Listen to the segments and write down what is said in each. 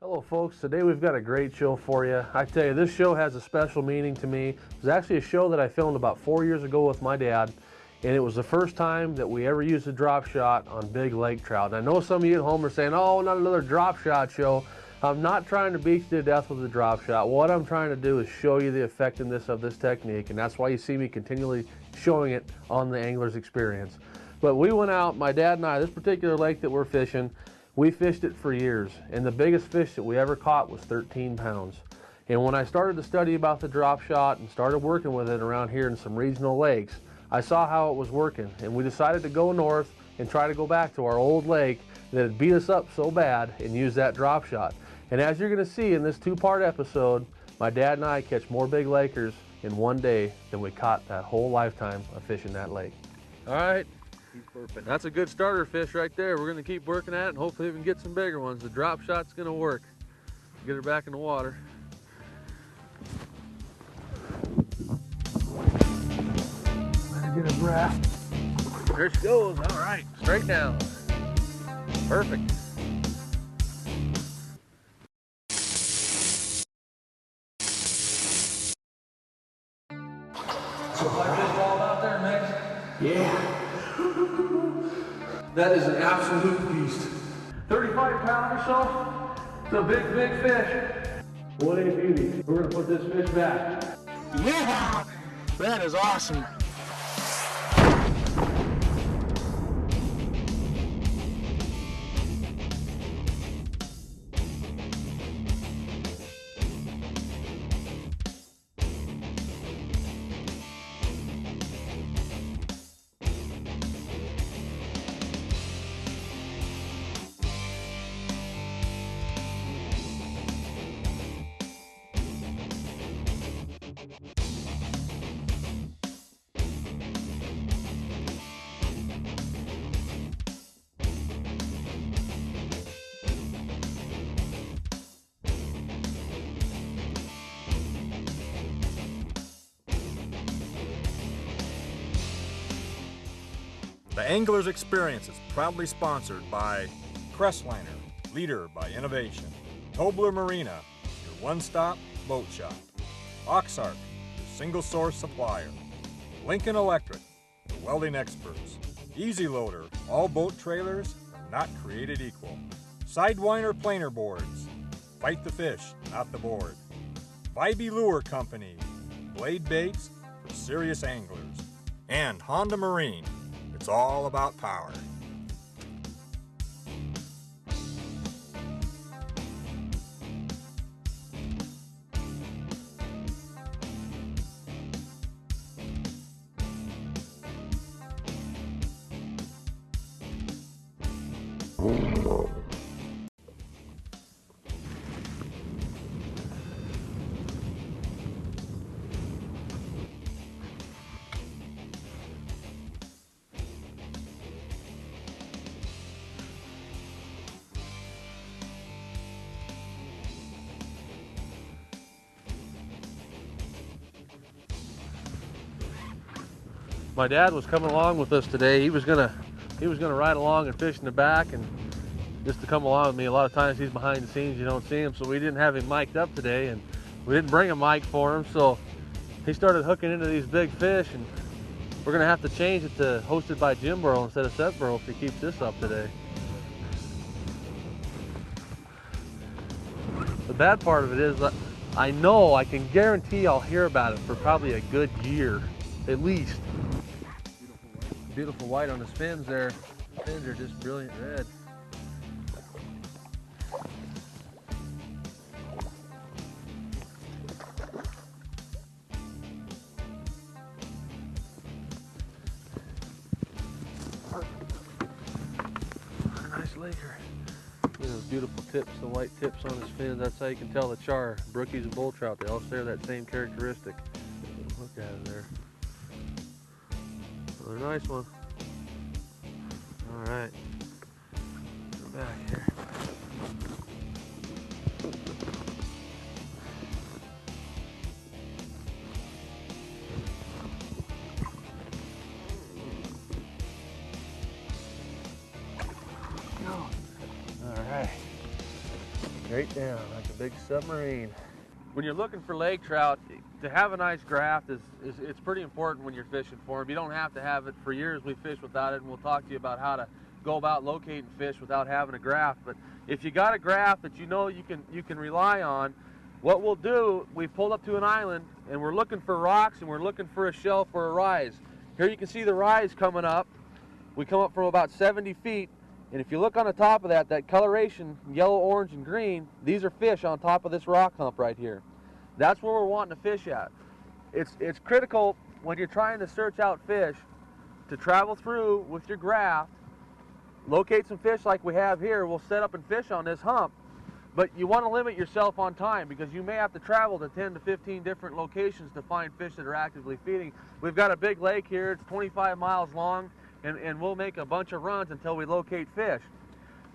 Hello folks, today we've got a great show for you. I tell you, this show has a special meaning to me. It was actually a show that I filmed about 4 years ago with my dad, and it was the first time that we ever used a drop shot on big lake trout. And I know some of you at home are saying, oh, not another drop shot show. I'm not trying to beat you to death with a drop shot. What I'm trying to do is show you the effectiveness of this technique, and that's why you see me continually showing it on the Angler's Experience. But we went out, my dad and I, this particular lake that we're fishing, we fished it for years, and the biggest fish that we ever caught was 13 pounds. And when I started to study about the drop shot and started working with it around here in some regional lakes, I saw how it was working, and we decided to go north and try to go back to our old lake that had beat us up so bad and use that drop shot. And as you're going to see in this two-part episode, my dad and I catch more big lakers in one day than we caught that whole lifetime of fishing that lake. All right. That's a good starter fish right there. We're going to keep working at it and hopefully we can get some bigger ones. The drop shot's going to work. Get her back in the water. Let her get her breath. There she goes. All right, straight down. Perfect. So my fish all out there, Max? Yeah. That is an absolute beast. 35 pounds or so. It's a big, big fish. What a beauty. We're gonna put this fish back. Yeah, that is awesome. The Angler's Experience is proudly sponsored by Crestliner, leader by innovation. Tobler Marina, your one-stop boat shop. Oxark, your single-source supplier. Lincoln Electric, the welding experts. Easy Loader, all boat trailers are not created equal. Sidewinder planer boards, fight the fish, not the board. Vibey Lure Company, blade baits for serious anglers. And Honda Marine, it's all about power. My dad was coming along with us today. He was gonna ride along and fish in the back and just to come along with me. A lot of times he's behind the scenes, you don't see him, so we didn't have him mic'd up today, and we didn't bring a mic for him, so he started hooking into these big fish, and we're gonna have to change it to hosted by Jim Burrow instead of Seth Burrow if he keeps this up today. The bad part of it is that I know, I can guarantee I'll hear about it for probably a good year, at least. Beautiful white on his fins there. Fins are just brilliant red. Nice laker. Look at those beautiful tips, the white tips on his fins. That's how you can tell the char. Brookies and bull trout, they all share that same characteristic. Look at it there. Another nice one. All right. Go back here. Straight down like a big submarine. When you're looking for lake trout, to have a nice graft it's pretty important when you're fishing for them. You don't have to have it. For years we fished without it, and we'll talk to you about how to go about locating fish without having a graft. But if you got a graft that you know you can rely on, what we'll do, we pulled up to an island and we're looking for rocks and we're looking for a shelf or a rise. Here you can see the rise coming up. We come up from about 70 feet, and if you look on the top of that coloration, yellow, orange, and green, these are fish on top of this rock hump right here. That's where we're wanting to fish at. It's critical when you're trying to search out fish to travel through with your graft, locate some fish like we have here. We'll set up and fish on this hump, but you want to limit yourself on time because you may have to travel to 10 to 15 different locations to find fish that are actively feeding. We've got a big lake here. It's 25 miles long, and we'll make a bunch of runs until we locate fish.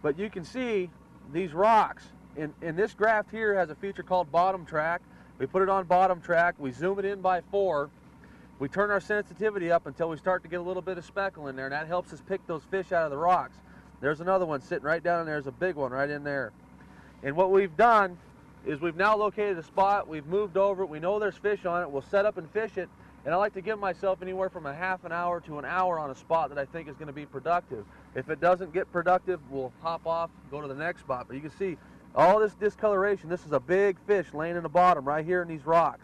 But you can see these rocks. And this graft here has a feature called bottom track. We put it on bottom track, we zoom it in by 4, we turn our sensitivity up until we start to get a little bit of speckle in there, and that helps us pick those fish out of the rocks. There's another one sitting right down there. There's a big one right in there. And what we've done is we've now located a spot, we've moved over it, we know there's fish on it, we'll set up and fish it, and I like to give myself anywhere from a half an hour to an hour on a spot that I think is going to be productive. If it doesn't get productive, we'll hop off, go to the next spot. But you can see all this discoloration. This is a big fish laying in the bottom right here in these rocks.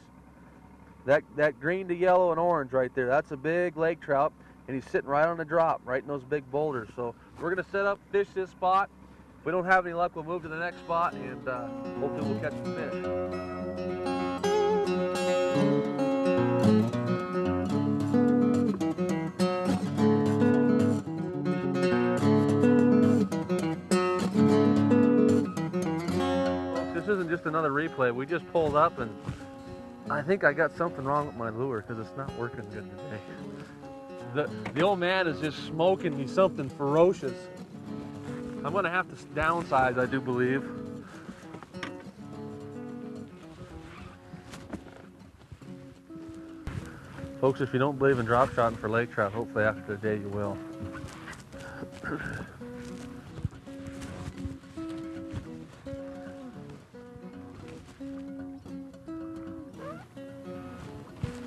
That green to yellow and orange right there, that's a big lake trout, and he's sitting right on the drop, right in those big boulders. So we're going to set up, fish this spot. If we don't have any luck, we'll move to the next spot, and hopefully we'll catch some fish. This isn't just another replay. We just pulled up, and I think I got something wrong with my lure because it's not working good today. The old man is just smoking me something ferocious. I'm going to have to downsize, I do believe. Folks, if you don't believe in drop shotting for lake trout, hopefully after today you will.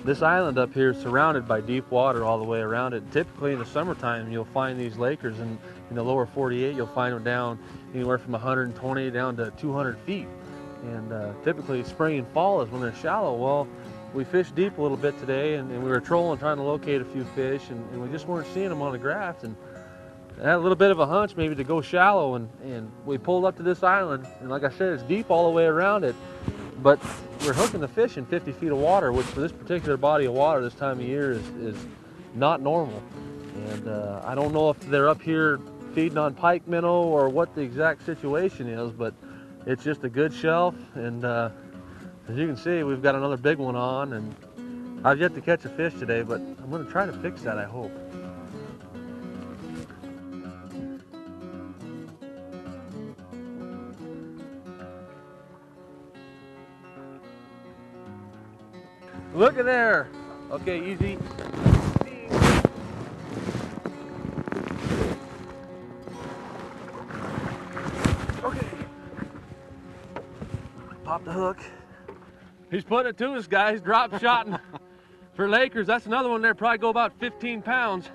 This island up here is surrounded by deep water all the way around it. Typically in the summertime, you'll find these lakers in the lower 48. You'll find them down anywhere from 120 down to 200 feet. And typically spring and fall is when they're shallow. Well, we fished deep a little bit today, and we were trolling, trying to locate a few fish, and we just weren't seeing them on the graft. And I had a little bit of a hunch maybe to go shallow, and we pulled up to this island, and like I said, it's deep all the way around it. But we're hooking the fish in 50 feet of water, which for this particular body of water this time of year is not normal. And I don't know if they're up here feeding on pike minnow or what the exact situation is, but it's just a good shelf. And as you can see, we've got another big one on, and I've yet to catch a fish today, but I'm going to try to fix that, I hope. Look at there. Okay, easy. Okay. Pop the hook. He's putting it to us, guys. Drop shotting for Lakers. That's another one there. Probably go about 15 pounds.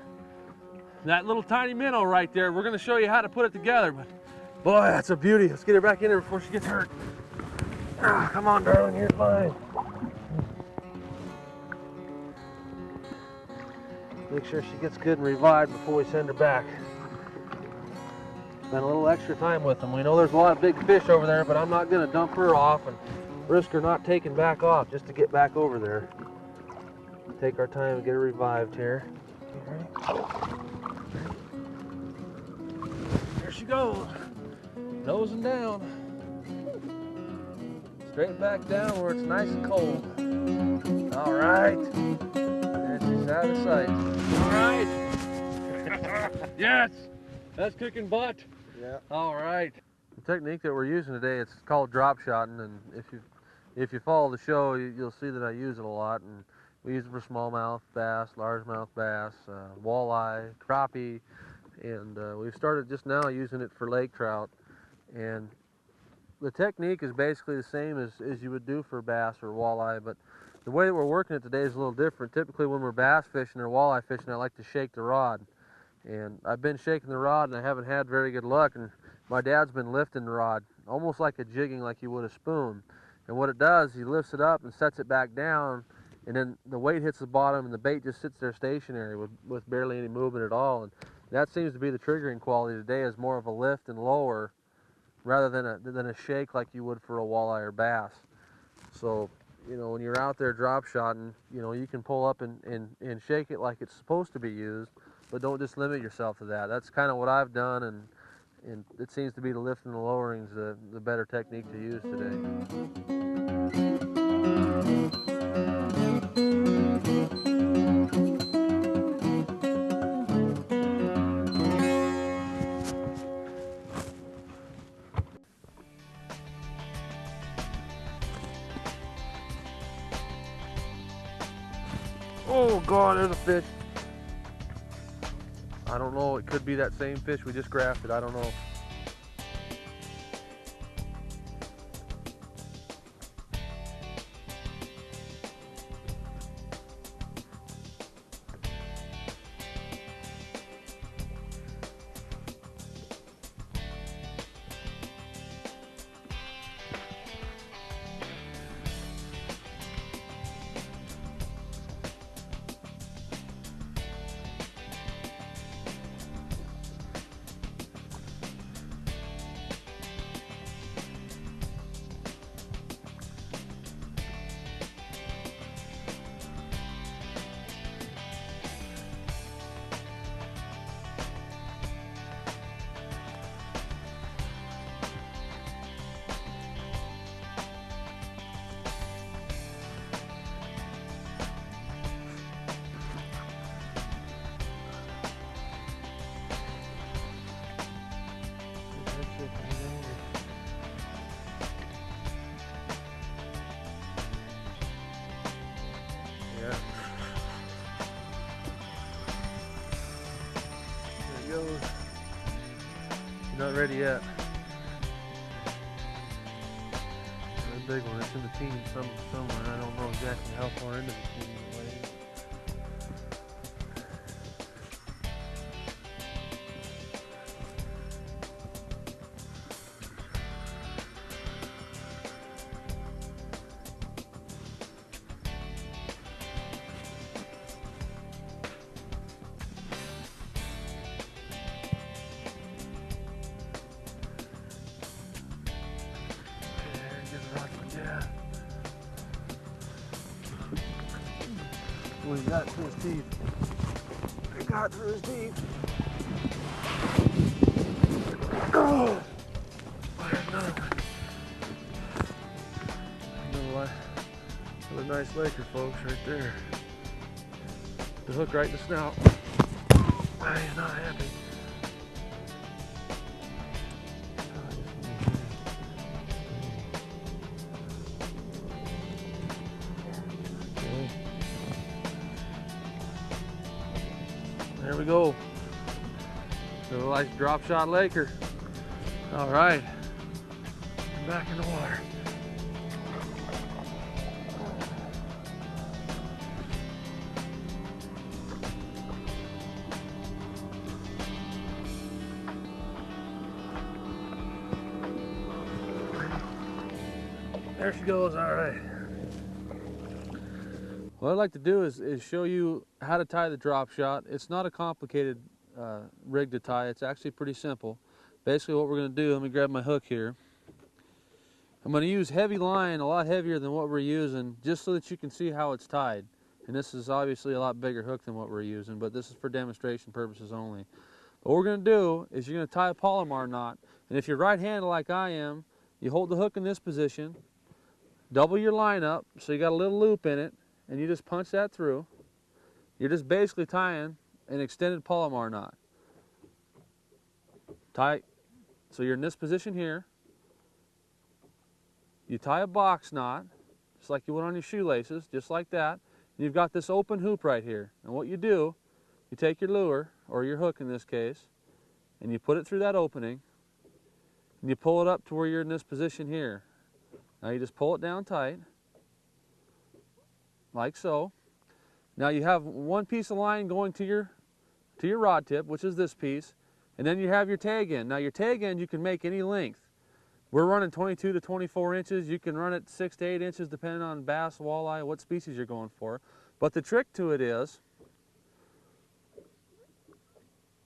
That little tiny minnow right there. We're going to show you how to put it together. But boy, that's a beauty. Let's get her back in there before she gets hurt. Ah, come on, darling. You're fine. Make sure she gets good and revived before we send her back. Spend a little extra time with them. We know there's a lot of big fish over there, but I'm not going to dump her off and risk her not taking back off just to get back over there. Take our time and get her revived here. Okay, ready? There she goes. Nosing down. Straight back down where it's nice and cold. All right. She's out of sight. All right. Yes, that's kicking butt. Yeah. All right. The technique that we're using today, it's called drop shotting, and if you follow the show, you'll see that I use it a lot. And we use it for smallmouth bass, largemouth bass, walleye, crappie, and we've started just now using it for lake trout. And the technique is basically the same as you would do for bass or walleye, but the way that we're working it today is a little different. Typically when we're bass fishing or walleye fishing, I like to shake the rod. And I've been shaking the rod and I haven't had very good luck, and my dad's been lifting the rod, almost like a jigging like you would a spoon. And what it does, he lifts it up and sets it back down, and then the weight hits the bottom and the bait just sits there stationary with barely any movement at all. And that seems to be the triggering quality today, is more of a lift and lower rather than a shake like you would for a walleye or bass. So, you know, when you're out there drop shotting, you know, you can pull up and shake it like it's supposed to be used, but don't just limit yourself to that. That's kind of what I've done, and it seems to be the lift and the lowering's the better technique to use today. Oh God, there's a fish. I don't know, it could be that same fish we just grafted, I don't know. Not ready yet. A big one. It's in the teens somewhere. I don't know exactly how far into the teens it lays. Well, he got through his teeth. He got through his teeth. Oh! There's another one. Another nice Laker, folks, right there. The hook right in the snout. He's not happy. There we go. A nice drop shot Laker. All right. Back in the water. There she goes. All right. What I'd like to do is show you how to tie the drop shot. It's not a complicated rig to tie. It's actually pretty simple. Basically what we're going to do, let me grab my hook here. I'm going to use heavy line, a lot heavier than what we're using, just so that you can see how it's tied. And this is obviously a lot bigger hook than what we're using, but this is for demonstration purposes only. What we're going to do is you're going to tie a Palomar knot. And if you're right-handed like I am, you hold the hook in this position, double your line up so you got a little loop in it, and you just punch that through. You're just basically tying an extended Palomar knot. Tie, so you're in this position here. You tie a box knot, just like you would on your shoelaces, just like that. And you've got this open hoop right here. And what you do, you take your lure, or your hook in this case, and you put it through that opening, and you pull it up to where you're in this position here. Now you just pull it down tight, like so. Now you have one piece of line going to your rod tip, which is this piece, and then you have your tag end. Now your tag end you can make any length. We're running 22 to 24 inches. You can run it 6 to 8 inches depending on bass, walleye, what species you're going for. But the trick to it is,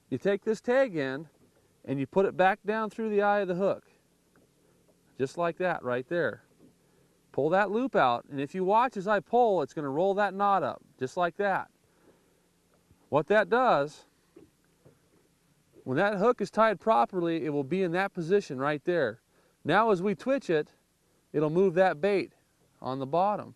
you take this tag end and you put it back down through the eye of the hook. Just like that right there. Pull that loop out, and if you watch as I pull, it's going to roll that knot up, just like that. What that does, when that hook is tied properly, it will be in that position right there. Now as we twitch it, it'll move that bait on the bottom.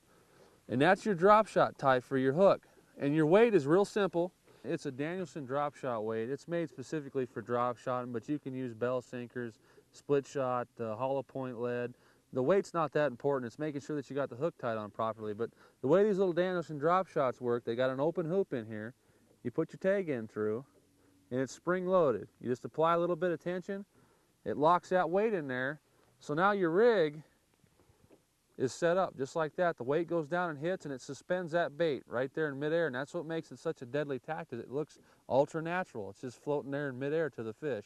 And that's your drop shot tie for your hook. And your weight is real simple. It's a Danielson drop shot weight. It's made specifically for drop shotting, but you can use bell sinkers, split shot, hollow point lead. The weight's not that important. It's making sure that you got the hook tied on properly. But the way these little Danielson drop shots work, they got an open hoop in here. You put your tag in through, and it's spring loaded. You just apply a little bit of tension. It locks that weight in there. So now your rig is set up just like that. The weight goes down and hits, and it suspends that bait right there in midair. And that's what makes it such a deadly tactic. It looks ultra natural. It's just floating there in midair to the fish.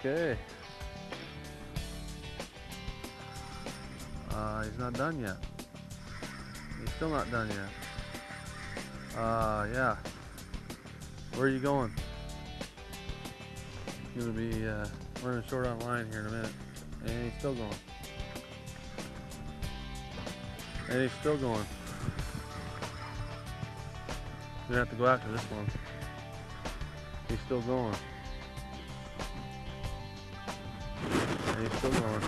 Okay. He's not done yet. He's still not done yet. Yeah. Where are you going? He's gonna be running short on line here in a minute. And he's still going. And he's still going. We're gonna have to go after this one. He's still going. And he's still going.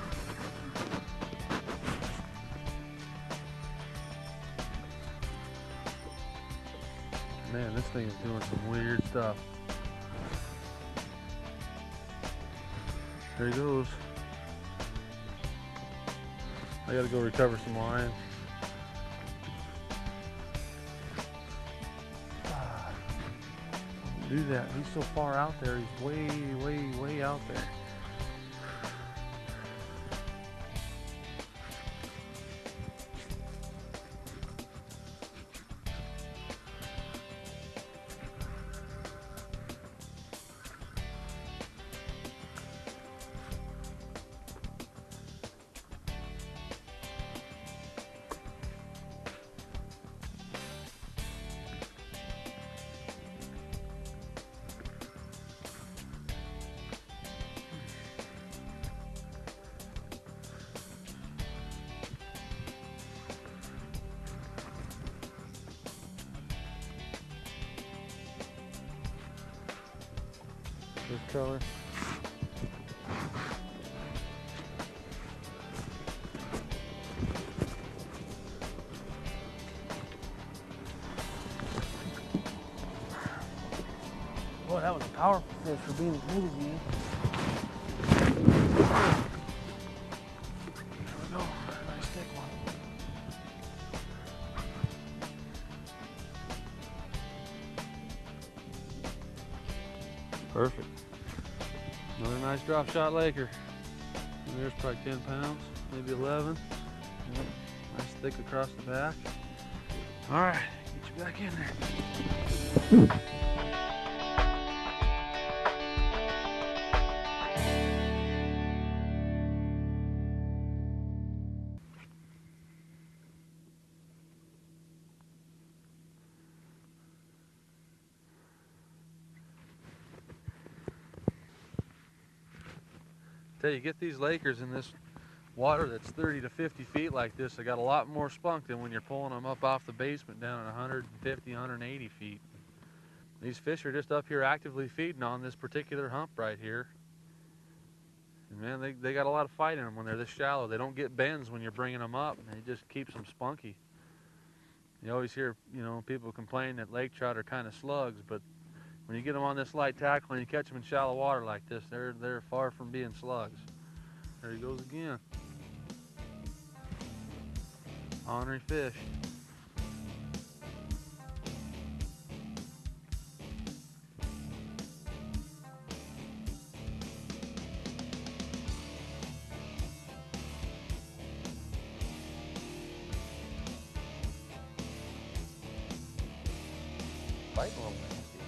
Man, this thing is doing some weird stuff. There he goes. I gotta go recover some line. Do that. He's so far out there. He's way, way, way out there. This color. Boy, that was a powerful fish for being as big as he is. There we go. Nice thick one. Perfect. Another nice drop shot Laker. And there's probably 10 pounds, maybe 11. Yep. Nice thick across the back. All right, get you back in there. You get these Lakers in this water that's 30 to 50 feet like this, they got a lot more spunk than when you're pulling them up off the basement down at 150, 180 feet. These fish are just up here actively feeding on this particular hump right here. And man, they got a lot of fight in them when they're this shallow. They don't get bends when you're bringing them up, and it just keeps them spunky. You always hear, you know, people complain that lake trout are kind of slugs, but when you get them on this light tackle and you catch them in shallow water like this, they're far from being slugs. There he goes again. Ornery fish. Biting a little nasty.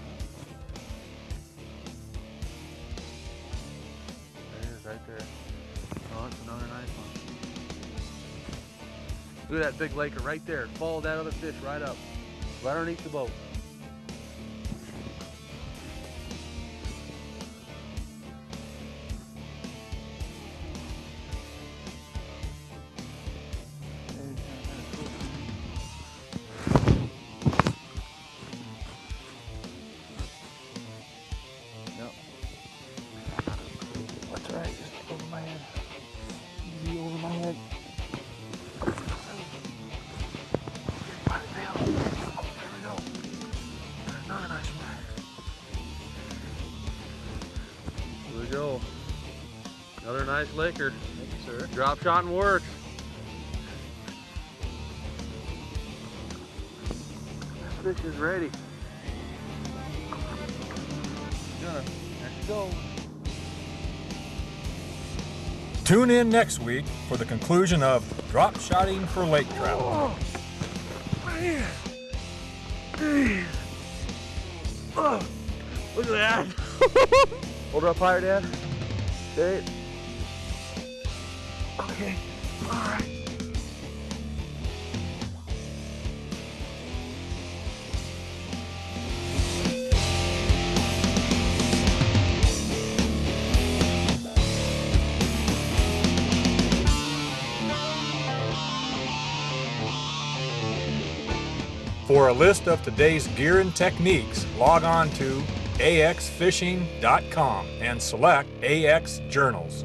There it is right there. Oh, that's another nice one. Look at that big laker right there. Follow that other fish right up. Right underneath the boat. Yep. That's right, just over my head. Easy over my head. Here we go. Another nice laker. Thank you, sir. Drop shot and works. This fish is ready. There she goes. Tune in next week for the conclusion of drop shotting for lake trout. Oh, man. Hey. Oh, look at that. Hold her up higher, Dad. Okay. Okay. All right. For a list of today's gear and techniques, log on to axfishing.com and select AX Journals.